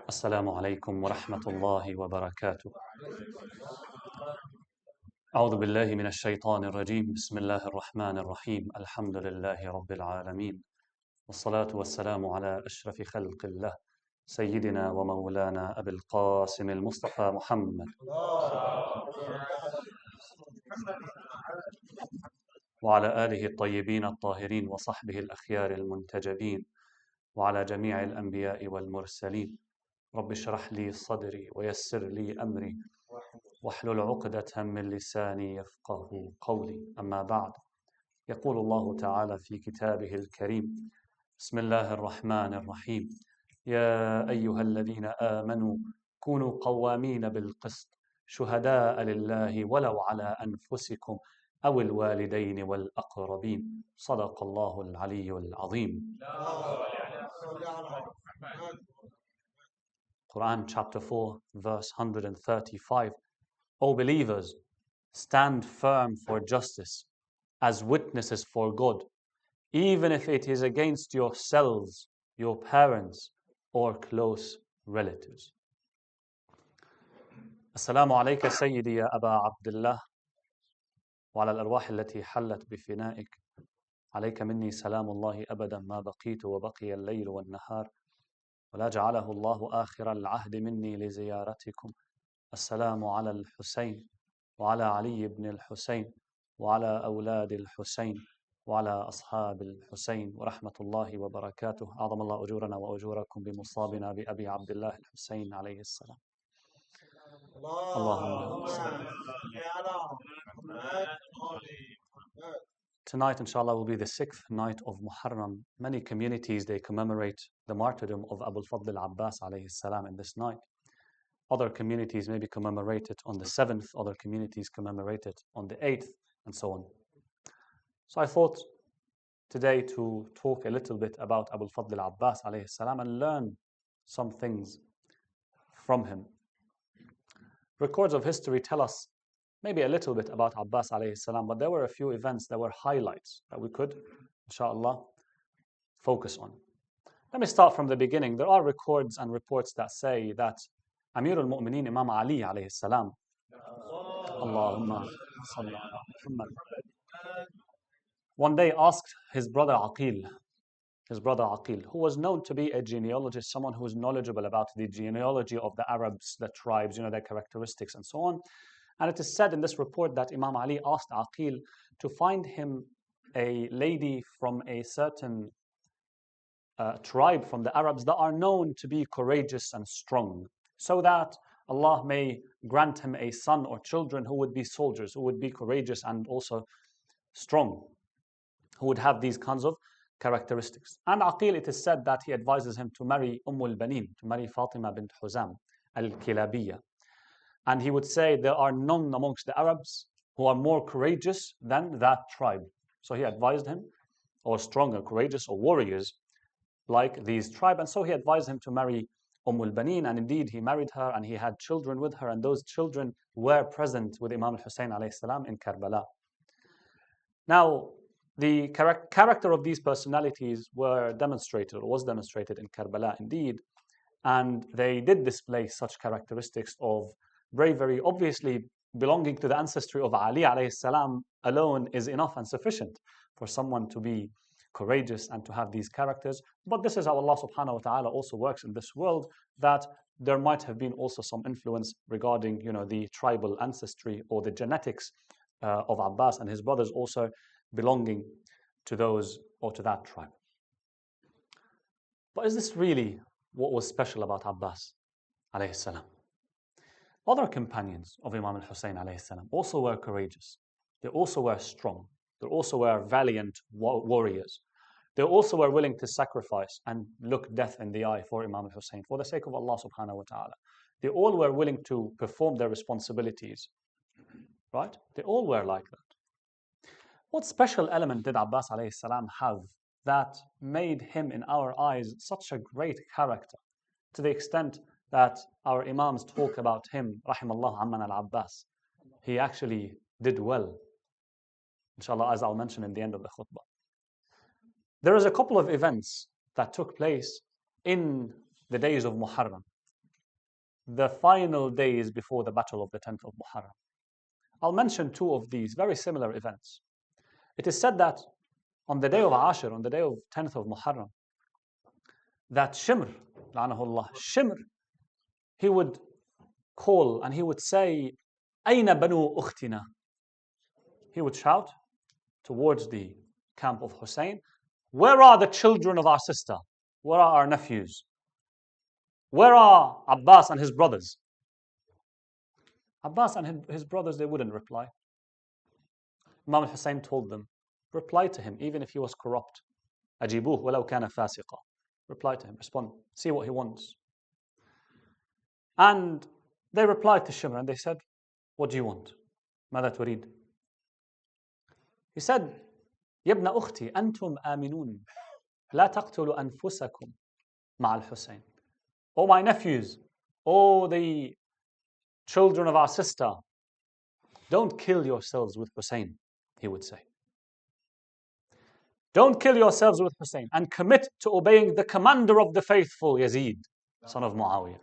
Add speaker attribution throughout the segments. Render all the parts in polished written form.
Speaker 1: السلام عليكم ورحمة الله وبركاته. أعوذ بالله من الشيطان الرجيم. بسم الله الرحمن الرحيم. الحمد لله رب العالمين، والصلاة والسلام على أشرف خلق الله سيدنا ومولانا أبي القاسم المصطفى محمد وعلى آله الطيبين الطاهرين وصحبه الأخيار المنتجبين وعلى جميع الأنبياء والمرسلين. رب اشرح لي صدري ويسر لي أمري واحلل عقدة من لساني يفقه قولي. أما بعد، يقول الله تعالى في كتابه الكريم: بسم الله الرحمن الرحيم. يا أيها الذين آمنوا كونوا قوامين بالقسط شهداء لله ولو على أنفسكم أو الوالدين والأقربين. صدق الله العلي العظيم. Quran chapter 4 verse 135. O believers, stand firm for justice as witnesses for God, even if it is against yourselves, your parents, or close relatives. السلام عليك سيدي يا أبا عبد الله، وعلى الأرواح التي حلت بفنائك. عليك مني سلام الله أبدا ما بقيت وبقي الليل والنهار، ولا جعله الله آخر العهد مني لزيارتكم. السلام على الحسين وعلى علي بن الحسين وعلى أولاد الحسين وعلى أصحاب الحسين ورحمة الله وبركاته. أعظم الله أجورنا وأجوركم بمصابنا بأبي عبد الله الحسين عليه السلام. اللهم صل. Tonight, inshallah, will be the 6th night of Muharram. Many communities, they commemorate the martyrdom of Abu al-Fadl al-Abbas alayhi salam in this night. Other communities maybe commemorate it on the 7th, other communities commemorate it on the 8th, and so on. So I thought today to talk a little bit about Abu al-Fadl al-Abbas alayhi salam and learn some things from him. Records of history tell us maybe a little bit about Abbas alayhi salam, but there were a few events that were highlights that we could, inshallah, focus on. Let me start from the beginning. There are records and reports that say that Amir al-Mu'mineen Imam Ali alayhi salam, Allahumma salli ala Muhammad, one day asked his brother Aqil, who was known to be a genealogist, someone who was knowledgeable about the genealogy of the Arabs, the tribes, their characteristics and so on. And it is said in this report that Imam Ali asked Aqil to find him a lady from a certain tribe from the Arabs that are known to be courageous and strong, so that Allah may grant him a son or children who would be soldiers, who would be courageous and also strong, who would have these kinds of characteristics. And Aqil, it is said that he advises him to marry al-Banin, to marry Fatima bint Huzam al-Kilabiya. And he would say there are none amongst the Arabs who are more courageous than that tribe. So he advised him, or stronger, courageous, or warriors like these tribe. And so he advised him to marry al-Banin, and indeed he married her and he had children with her, and those children were present with Imam al-Hussein alayhi salam in Karbala. Now, the character of these personalities was demonstrated in Karbala indeed, and they did display such characteristics of bravery. Obviously, belonging to the ancestry of Ali alayhi salam alone is enough and sufficient for someone to be courageous and to have these characters. But this is how Allah subhanahu wa ta'ala also works in this world, that there might have been also some influence regarding the tribal ancestry or the genetics of Abbas and his brothers also belonging to those or to that tribe. But is this really what was special about Abbas alayhi salam? Other companions of Imam al-Hussein alayhi salam also were courageous. They also were strong. They also were valiant warriors. They also were willing to sacrifice and look death in the eye for Imam al-Hussein for the sake of Allah subhanahu wa ta'ala. They all were willing to perform their responsibilities. Right? They all were like that. What special element did Abbas alayhi salam have that made him in our eyes such a great character, to the extent that our Imams talk about him, rahimallahu amman al-Abbas? He actually did well, inshallah, as I'll mention in the end of the khutbah. There is a couple of events that took place in the days of Muharram. the final days before the battle of the 10th of Muharram. I'll mention two of these very similar events. It is said that on the day of Ashur, on the day of 10th of Muharram, that Shimr, la'anahullah, Shimr, he would call and he would say, Aina banu ukhtina. He would shout towards the camp of Hussein, where are the children of our sister? Where are our nephews? Where are Abbas and his brothers? Abbas and his brothers, they wouldn't reply. Imam al-Hussein told them, reply to him, even if he was corrupt. Ajibuh walau kana fasiqa. Reply to him, respond, see what he wants. And they replied to Shimr and they said, what do you want? ماذا تريد? He said, يبنى أختي أنتم آمنون لا تقتلوا أنفسكم مع الحسين. Oh my nephews, oh the children of our sister, don't kill yourselves with Hussein, he would say. Don't kill yourselves with Hussein and commit to obeying the commander of the faithful, Yazid, son of Muawiyah.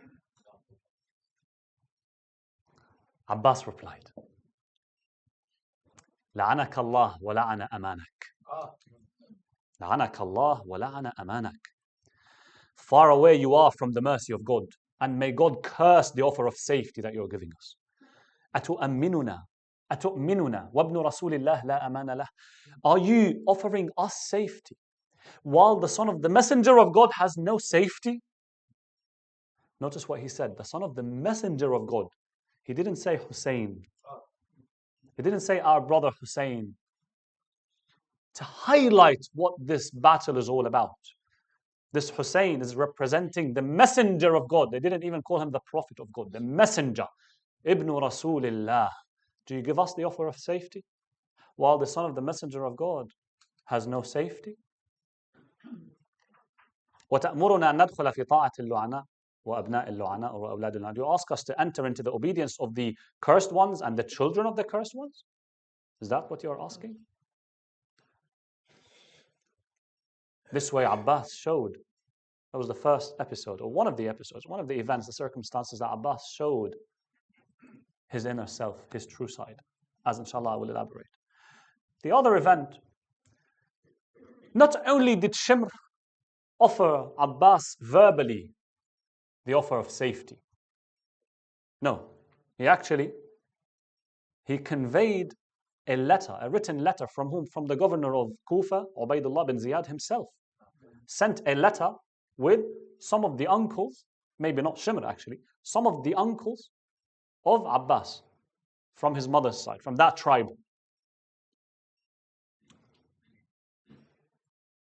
Speaker 1: Abbas replied, لعنك الله ولعن أمانك. لعنك الله ولعن أمانك. Far away you are from the mercy of God, and may God curse the offer of safety that you're giving us. أتؤمننا أتؤمننا وابن رسول الله لا أمان له. Are you offering us safety while the son of the messenger of God has no safety? Notice what he said, the son of the messenger of God. He didn't say Hussein. He didn't say our brother Hussein. To highlight what this battle is all about. This Hussein is representing the messenger of God. They didn't even call him the prophet of God, the messenger. Ibn Rasulillah. Do you give us the offer of safety while the son of the messenger of God has no safety? وَتَأْمُرُنَا أَن نَدْخُلَ فِي طَاعَةِ اللُّعَنَاءِ وَأَبْنَاءِ اللُّعَنَاءِ وَأَوْلَادِ اللُّعَنَاءِ. You ask us to enter into the obedience of the cursed ones and the children of the cursed ones? Is that what you're asking? This way Abbas showed, that was the first episode, or one of the episodes, one of the events, the circumstances that Abbas showed his inner self, his true side, as inshallah I will elaborate. The other event, not only did Shimr offer Abbas verbally the offer of safety, no, he conveyed a letter, a written letter from whom? From the governor of Kufa, Ubaydullah bin Ziyad himself, sent a letter with some of the uncles, maybe not Shimr actually, some of the uncles of Abbas from his mother's side, from that tribe.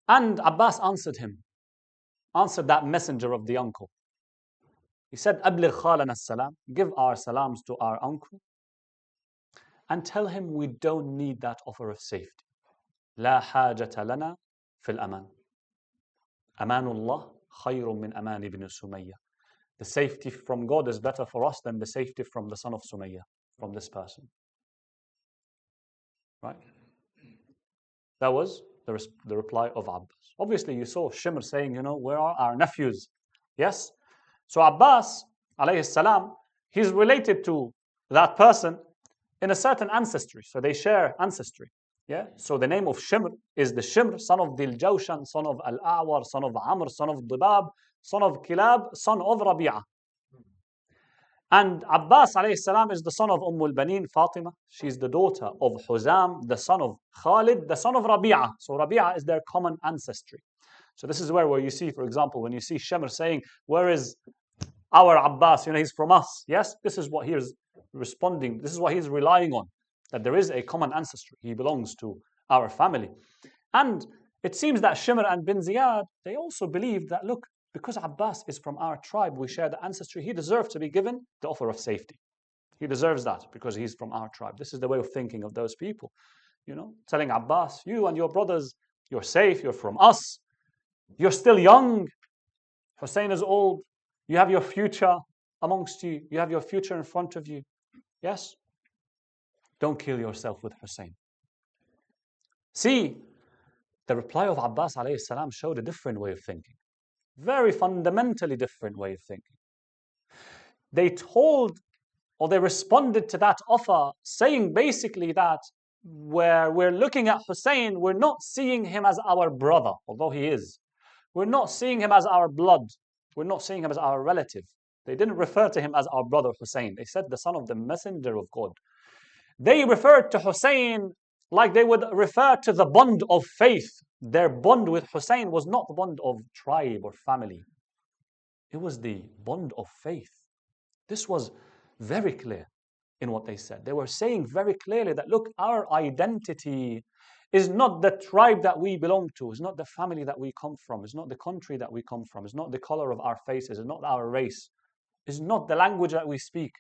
Speaker 1: And Abbas answered that messenger of the uncle. He said, أبلغ خالنا السلام, give our salams to our uncle, and tell him we don't need that offer of safety. لا حاجة لنا في الأمان. أمان الله خير من أمان ابن سمية. The safety from God is better for us than the safety from the son of Sumayyah, from this person. Right? That was the reply of Abbas. Obviously, you saw Shimr saying, where are our nephews? Yes? So Abbas, alayhi salam, he's related to that person in a certain ancestry. So they share ancestry. Yeah? So the name of Shimr is the Shimr, son of Dil Jawshan, son of Al-A'war, son of Amr, son of Dibab, son of Kilab, son of Rabi'ah. And Abbas alayhi salam is the son of al-Banin, Fatima. She's the daughter of Huzam, the son of Khalid, the son of Rabi'ah. So Rabi'ah is their common ancestry. So this is where you see, for example, when you see Shimr saying, where is our Abbas? He's from us. Yes, this is what he is responding. This is what he's relying on. That there is a common ancestry. He belongs to our family. And it seems that Shimr and bin Ziyad, they also believed that, look, because Abbas is from our tribe, we share the ancestry, he deserves to be given the offer of safety. He deserves that because he's from our tribe. This is the way of thinking of those people. Telling Abbas, you and your brothers, you're safe, you're from us. You're still young. Hussein is old. You have your future amongst you. You have your future in front of you. Yes? Don't kill yourself with Hussein. See, the reply of Abbas alayhi salam showed a different way of thinking. Very fundamentally different way of thinking. they told, or they responded to that offer, saying basically that where we're looking at Hussein, we're not seeing him as our brother, although he is. We're not seeing him as our blood. We're not seeing him as our relative. They didn't refer to him as our brother Hussein. They said the son of the messenger of God. They referred to Hussein like they would refer to the bond of faith. Their bond with Hussein was not the bond of tribe or family. It was the bond of faith. This was very clear in what they said. They were saying very clearly that, look, our identity is not the tribe that we belong to, is not the family that we come from, is not the country that we come from, is not the color of our faces, is not our race, is not the language that we speak.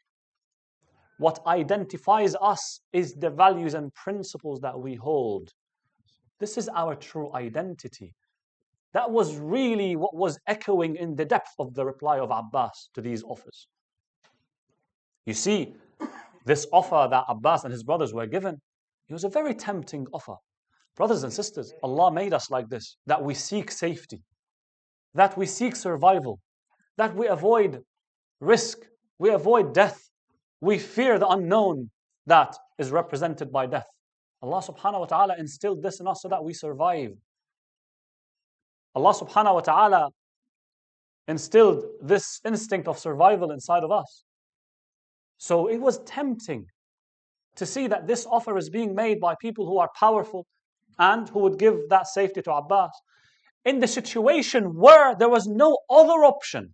Speaker 1: What identifies us is the values and principles that we hold. This is our true identity. That was really what was echoing in the depth of the reply of Abbas to these offers. You see, this offer that Abbas and his brothers were given, it was a very tempting offer. Brothers and sisters, Allah made us like this, that we seek safety, that we seek survival, that we avoid risk, we avoid death, we fear the unknown that is represented by death. Allah subhanahu wa ta'ala instilled this in us so that we survive. Allah subhanahu wa ta'ala instilled this instinct of survival inside of us. So it was tempting to see that this offer is being made by people who are powerful and who would give that safety to Abbas in the situation where there was no other option.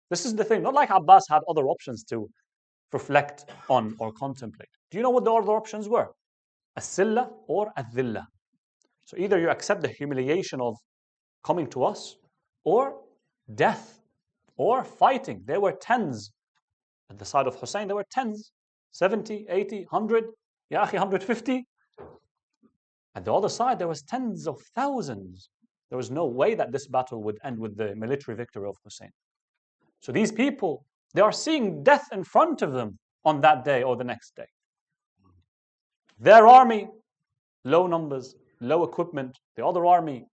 Speaker 1: This is the thing, not like Abbas had other options to reflect on or contemplate. Do you know what the other options were? As-silla or ad-dhilla. So either you accept the humiliation of coming to us, or death, or fighting. There were tens. At the side of Hussein, there were tens. 70, 80, 100, ya akhi, 150. At the other side, there was tens of thousands. There was no way that this battle would end with the military victory of Hussein. So these people, they are seeing death in front of them on that day or the next day. Their army, low numbers, low equipment. The other army,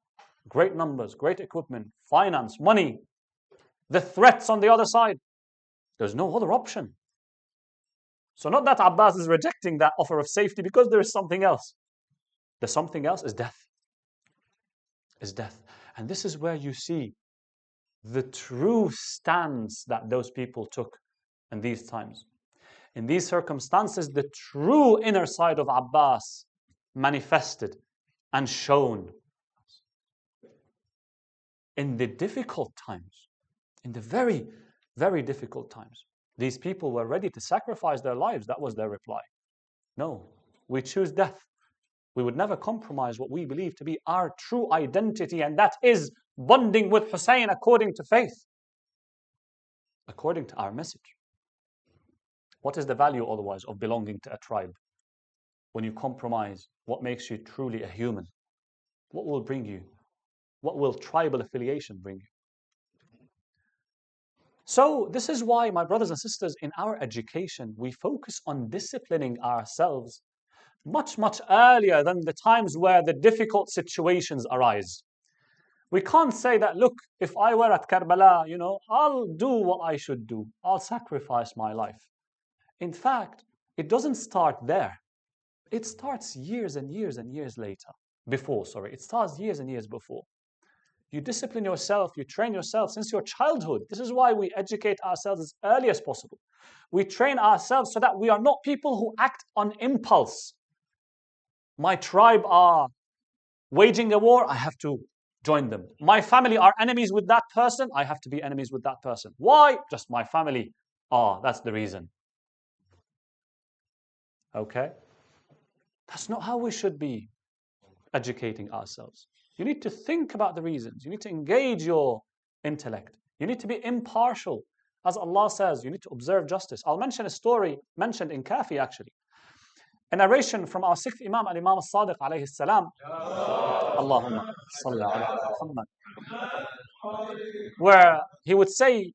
Speaker 1: great numbers, great equipment, finance, money. The threats on the other side. There's no other option. So not that Abbas is rejecting that offer of safety, because there is something else. The something else is death. Is death. And this is where you see the true stance that those people took in these times. In these circumstances, the true inner side of Abbas manifested and shown. In the difficult times, in the very, very difficult times, these people were ready to sacrifice their lives. That was their reply. No, we choose death. We would never compromise what we believe to be our true identity, and that is bonding with Hussein according to faith, according to our message. What is the value otherwise of belonging to a tribe? When you compromise what makes you truly a human, what will bring you? What will tribal affiliation bring you? So this is why, my brothers and sisters, in our education, we focus on disciplining ourselves much, much earlier than the times where the difficult situations arise. We can't say that, look, if I were at Karbala, I'll do what I should do. I'll sacrifice my life. In fact, it doesn't start there. It starts years and years and years later. It starts years and years before. You discipline yourself, you train yourself since your childhood. This is why we educate ourselves as early as possible. We train ourselves so that we are not people who act on impulse. My tribe are waging a war, I have to join them. My family are enemies with that person, I have to be enemies with that person. Why? Just my family. That's the reason. Okay? That's not how we should be educating ourselves. You need to think about the reasons. You need to engage your intellect. You need to be impartial. As Allah says, you need to observe justice. I'll mention a story mentioned in Kafi actually. A narration from our sixth Imam, Al-Imam As-Sadiq alayhi salam. Allahumma salli ala Muhammad. Where he would say,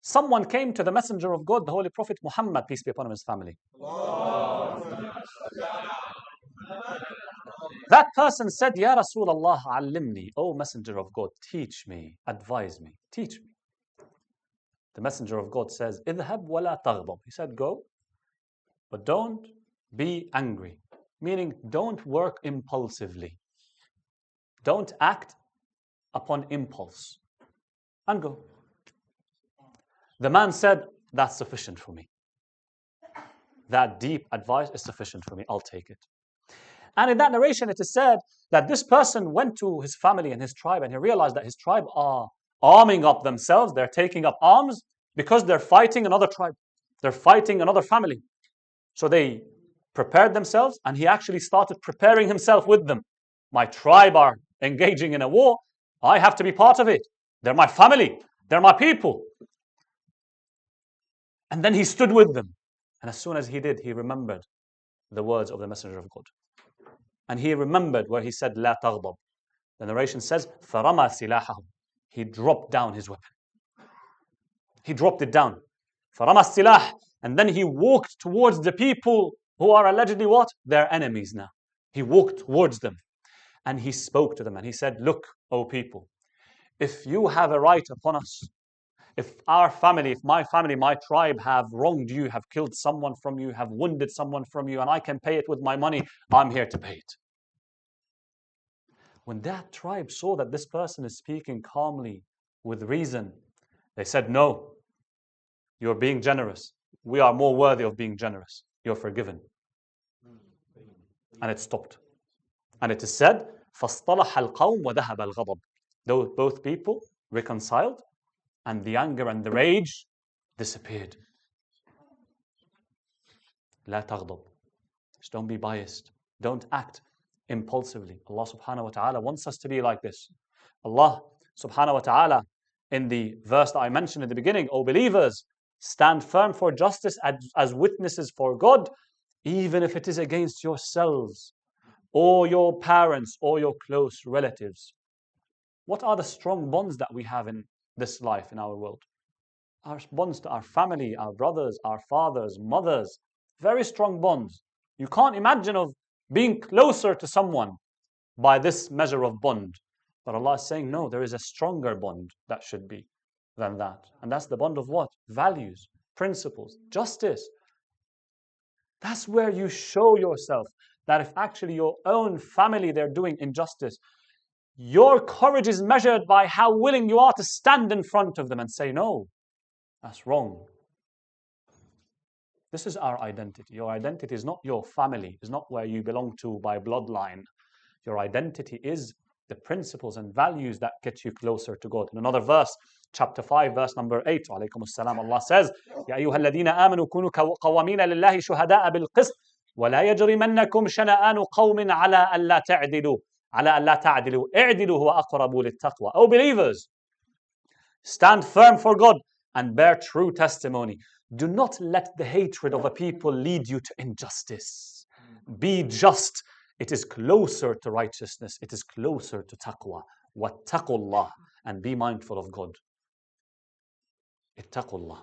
Speaker 1: someone came to the Messenger of God, the Holy Prophet Muhammad, peace be upon him and his family. That person said, Ya Rasulullah, allimni, O Messenger of God, teach me, advise me, teach me. the Messenger of God says, اذهب ولا تغضب. He said, go, but don't be angry. Meaning, don't work impulsively. Don't act upon impulse. And go. The man said, that's sufficient for me. That deep advice is sufficient for me. I'll take it. And in that narration, it is said that this person went to his family and his tribe, and he realized that his tribe are arming up themselves. They're taking up arms because they're fighting another tribe. They're fighting another family. So they prepared themselves, and he actually started preparing himself with them. My tribe are engaging in a war. I have to be part of it. They're my family. They're my people. And then he stood with them. And as soon as he did, he remembered the words of the Messenger of God. And he remembered where he said, لا تغضب. The narration says, فَرَمَى سِلَاحَهُ. He dropped down his weapon. He dropped it down. فَرَمَى السِّلَاحَ. And then he walked towards the people who are allegedly what? Their enemies now. He walked towards them. And he spoke to them. And he said, look, O people, if you have a right upon us, if our family, if my family, my tribe have wronged you, have killed someone from you, have wounded someone from you, and I can pay it with my money, I'm here to pay it. When that tribe saw that this person is speaking calmly, with reason, they said, no, you're being generous. We are more worthy of being generous. You're forgiven. And it stopped. And it is said, فَاصْطَلَحَ الْقَوْمُ وَذَهَبَ الْغَضَبُ. Both people reconciled, and the anger and the rage disappeared. لا تغضب. Just don't be biased. Don't act impulsively. Allah subhanahu wa ta'ala wants us to be like this. Allah subhanahu wa ta'ala, in the verse that I mentioned at the beginning, O believers, stand firm for justice as witnesses for God, even if it is against yourselves, or your parents, or your close relatives. What are the strong bonds that we have in this life, in our world? Our bonds to our family, our brothers, our fathers, mothers. Very strong bonds. You can't imagine of being closer to someone by this measure of bond. But Allah is saying, no, there is a stronger bond that should be than that. And that's the bond of what? Values, principles, justice. That's where you show yourself that if actually your own family, they're doing injustice, your courage is measured by how willing you are to stand in front of them and say, no, that's wrong. This is our identity. Your identity is not your family, is not where you belong to by bloodline. Your identity is the principles and values that get you closer to God. In another verse, chapter 5, verse number 8, alaykum as-salam, Allah says, يَا أَيُّهَا الَّذِينَ آمَنُوا كُونُوا قَوَّامِينَ لِلَّهِ شُهَدَاءَ بِالْقِسْطِ وَلَا يَجْرِمَنَّكُمْ شَنَآنُ قَوْمٍ عَلَىٰ أَلَّا تَعْدِلُوا اعْدِلُوا هُوَ أَقْرَبُ لِلتَّقْوَى. O believers, stand firm for God and bear true testimony. Do not let the hatred of a people lead you to injustice. Be just. It is closer to righteousness. It is closer to taqwa. وَاتَّقُوا and be mindful of God. Ittaqullah.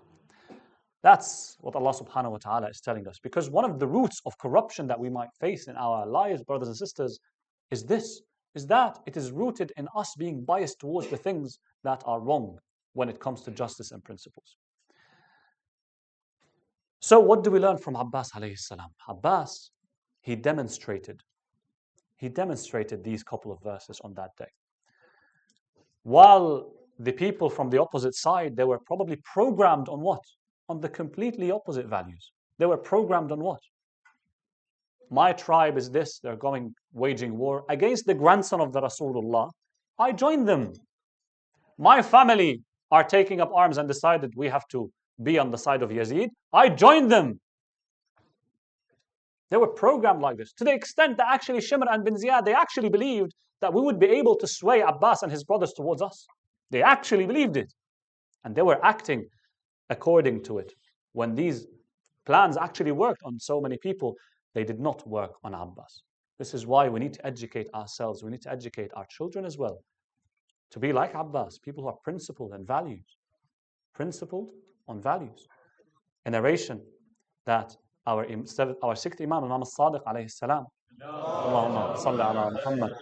Speaker 1: That's what Allah subhanahu wa ta'ala is telling us. Because one of the roots of corruption that we might face in our lives, brothers and sisters, is that it is rooted in us being biased towards the things that are wrong when it comes to justice and principles. So what do we learn from Abbas alayhi salam? Abbas, he demonstrated these couple of verses on that day. While the people from the opposite side, they were probably programmed on what? On the completely opposite values. They were programmed on what? My tribe is this, they're waging war against the grandson of the Rasulullah. I joined them. My family are taking up arms and decided we have to be on the side of Yazid. I joined them. They were programmed like this. To the extent that actually Shimr and bin Ziyad, they actually believed that we would be able to sway Abbas and his brothers towards us. They actually believed it. And they were acting according to it. When these plans actually worked on so many people, they did not work on Abbas. This is why we need to educate ourselves. We need to educate our children as well. To be like Abbas, people who are principled and values. Principled on values. A narration that our sixth Imam, Imam al-Sadiq alayhi salam, Allahumma salli ala Muhammad.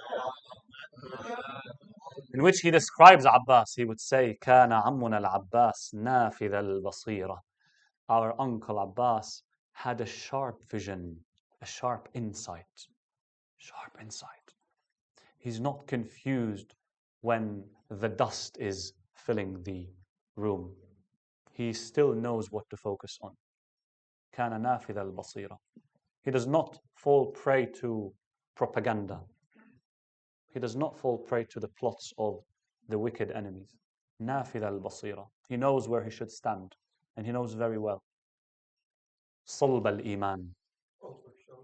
Speaker 1: in which he describes Abbas. He would say, كان عمنا العباس نافذ البصيرة. Our uncle Abbas had a sharp vision, a sharp insight. Sharp insight. He's not confused when the dust is filling the room. He still knows what to focus on. كان نافذ البصيرة. He does not fall prey to propaganda. He does not fall prey to the plots of the wicked enemies. نافذ البصيرة. He knows where he should stand, and he knows very well. صلب الإيمان.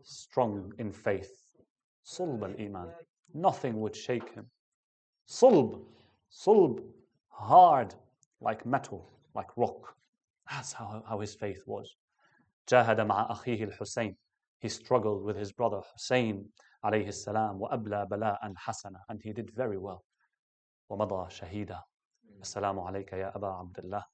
Speaker 1: Strong in faith. صلب الإيمان. Nothing would shake him. صلب. صلب. Hard, like metal, like rock. That's how his faith was. جاهد مع أخيه الحسين. He struggled with his brother Hussein عليه السلام وأبلى بلاء حسنا, and he did very well. ومضى شهيدا. السلام عليك يا أبا عبد الله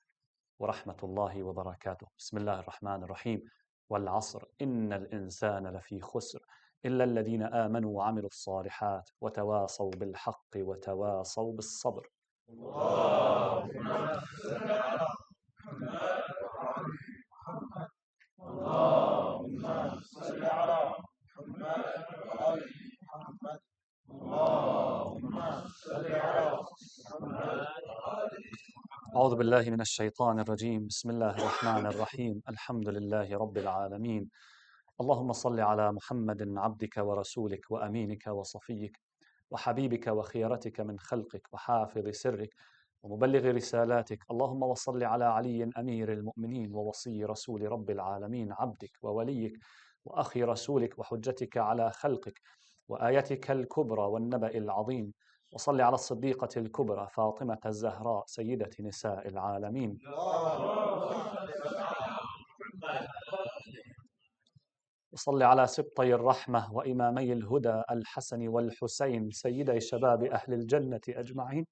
Speaker 1: ورحمة الله وبركاته. بسم الله الرحمن الرحيم. والعصر إن الإنسان لفي خسر إلا الذين آمنوا وعملوا الصالحات وتواصوا بالحق وتواصوا بالصبر. أعوذ بالله من الشيطان الرجيم. بسم الله الرحمن الرحيم. الحمد لله رب العالمين. اللهم صل على محمد عبدك ورسولك وأمينك وصفيك وحبيبك وخيرتك من خلقك وحافظ سرك ومبلغ رسالاتك. اللهم وصل على علي أمير المؤمنين ووصي رسول رب العالمين عبدك ووليك وأخي رسولك وحجتك على خلقك وآيتك الكبرى والنبأ العظيم. وصل على الصديقة الكبرى فاطمة الزهراء سيدة نساء العالمين. وصل على سبطي الرحمة وإمامي الهدى الحسن والحسين سيدي شباب أهل الجنة أجمعين.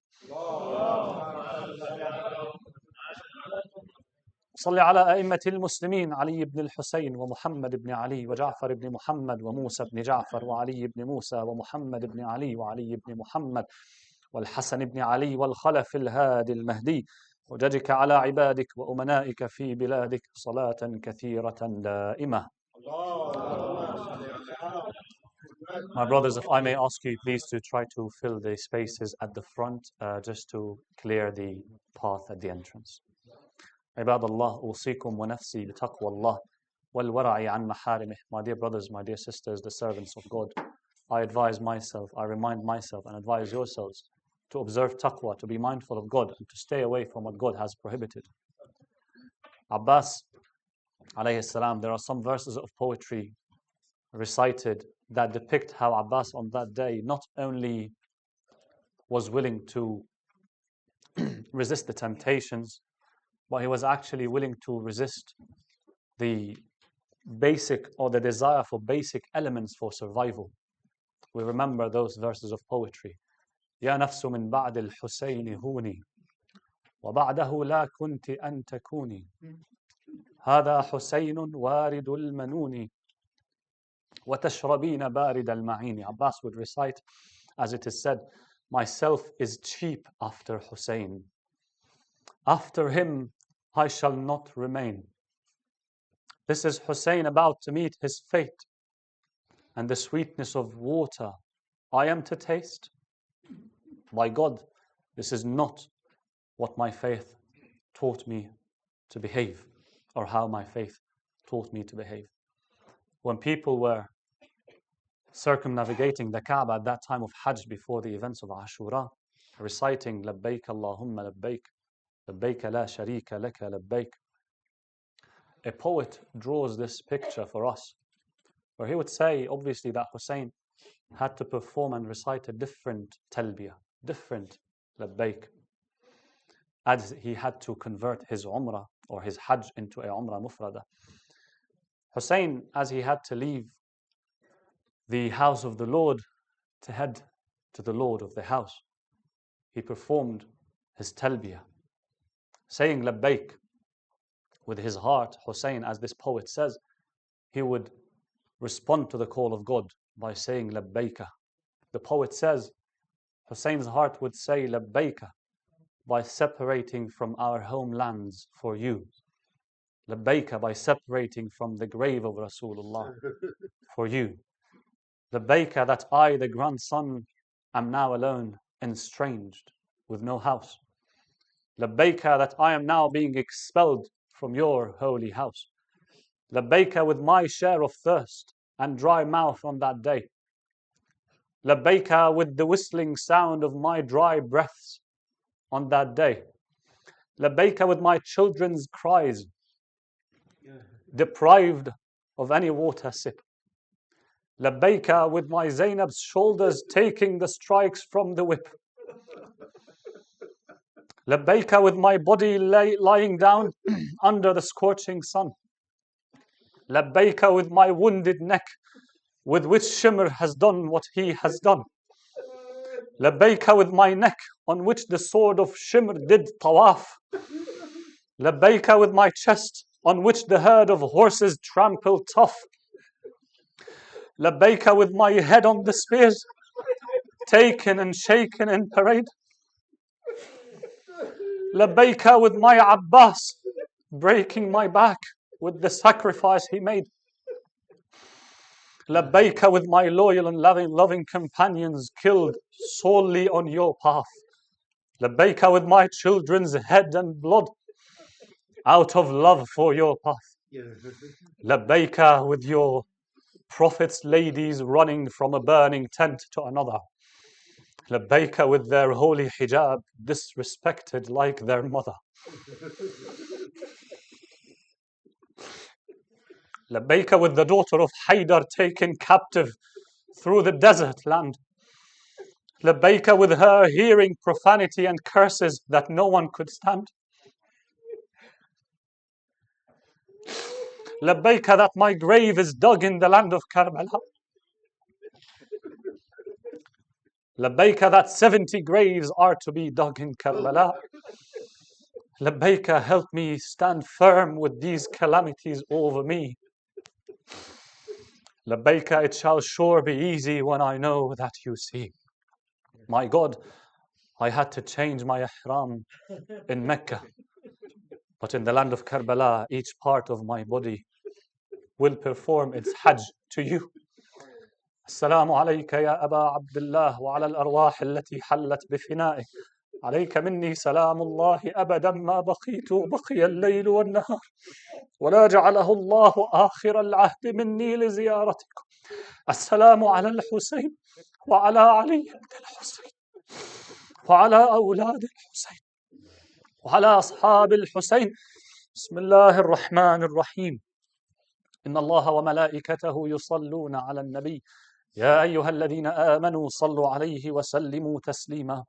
Speaker 1: صل على أئمة المسلمين علي بن الحسين ومحمد بن علي وجعفر بن محمد وموسى بن جعفر وعلي بن موسى ومحمد بن علي وعلي بن محمد والحسن بن علي والخلف الهادي المهدي. وجدك على عبادك وأمنائك في بلادك صلاة كثيرة دائمة. My brothers, if I may ask you please to try to fill the spaces at the front just to clear the path at the entrance. عباد الله أوصيكم ونفسي بتقوى الله والورع عن محارمه. My dear brothers, my dear sisters, the servants of God, I advise myself, I remind myself and advise yourselves to observe taqwa, to be mindful of God and to stay away from what God has prohibited. Abbas alayhi salam, there are some verses of poetry recited that depict how Abbas on that day not only was willing to resist the temptations, but he was actually willing to resist the basic or the desire for basic elements for survival. We remember those verses of poetry. يا نفس من بعد الحسين هوني وبعده لا كنت أن تكوني هذا حسين وارد المنون وتشربين بارد المعين. Abbas would recite, as it is said, myself is cheap after Hussein. After him I shall not remain. This is Hussein about to meet his fate, and the sweetness of water I am to taste. By God, this is not what my faith taught me to behave, or how my faith taught me to behave. When people were circumnavigating the Kaaba at that time of Hajj before the events of Ashura, reciting Labbaik Allahumma Labbaik, Labbaik la sharika laka Labbaik, a poet draws this picture for us, where he would say, obviously, that Hussein had to perform and recite a different talbiyah, different Labbaik, as he had to convert his Umrah or his Hajj into a Umrah Mufrada. Hussein, as he had to leave the house of the Lord to head to the Lord of the house, he performed his talbiyah, saying Labbaik with his heart. Hussein, as this poet says, he would respond to the call of God by saying Labbaika. The poet says Hussein's heart would say labbaika by separating from our homelands for you. Labbaika by separating from the grave of Rasulullah for you. Labbaika that I, the grandson, am now alone, estranged, with no house. Labbaika that I am now being expelled from your holy house. Labbaika with my share of thirst and dry mouth on that day. Labbaika with the whistling sound of my dry breaths on that day. Labbaika with my children's cries, deprived of any water sip. Labbaika with my Zainab's shoulders taking the strikes from the whip. Labbaika with my body lying down under the scorching sun. Labbaika with my wounded neck, with which Shimr has done what he has done. Labbaika with my neck, on which the sword of Shimr did tawaf. Labbaika with my chest, on which the herd of horses trampled tough. Labbaika with my head on the spears, taken and shaken in parade. Labbaika with my Abbas, breaking my back with the sacrifice he made. Labbaika with my loyal and loving companions killed solely on your path. Labbaika with my children's head and blood out of love for your path. Labbaika with your prophets' ladies running from a burning tent to another. Labbaika with their holy hijab disrespected like their mother. Labbaika with the daughter of Haydar taken captive through the desert land. Labbaika with her hearing profanity and curses that no one could stand. Labbaika that my grave is dug in the land of Karbala. Labbaika that 70 graves are to be dug in Karbala. Labbaika, help me stand firm with these calamities over me. Labbaika, it shall sure be easy when I know that you see. My God, I had to change my ihram in Mecca, but in the land of Karbala, each part of my body will perform its hajj to you. السلام عليك يا أبا عبد الله وعلى الأرواح التي حلت بفنائك. عليك مني سلام الله أبدا ما بقيت بقي الليل والنهار ولا جعله الله آخر العهد مني لزيارتكم. السلام على الحسين وعلى علي بن الحسين وعلى أولاد الحسين وعلى أصحاب الحسين. بسم الله الرحمن الرحيم. إن الله وملائكته يصلون على النبي يا أيها الذين آمنوا صلوا عليه وسلموا تسليما.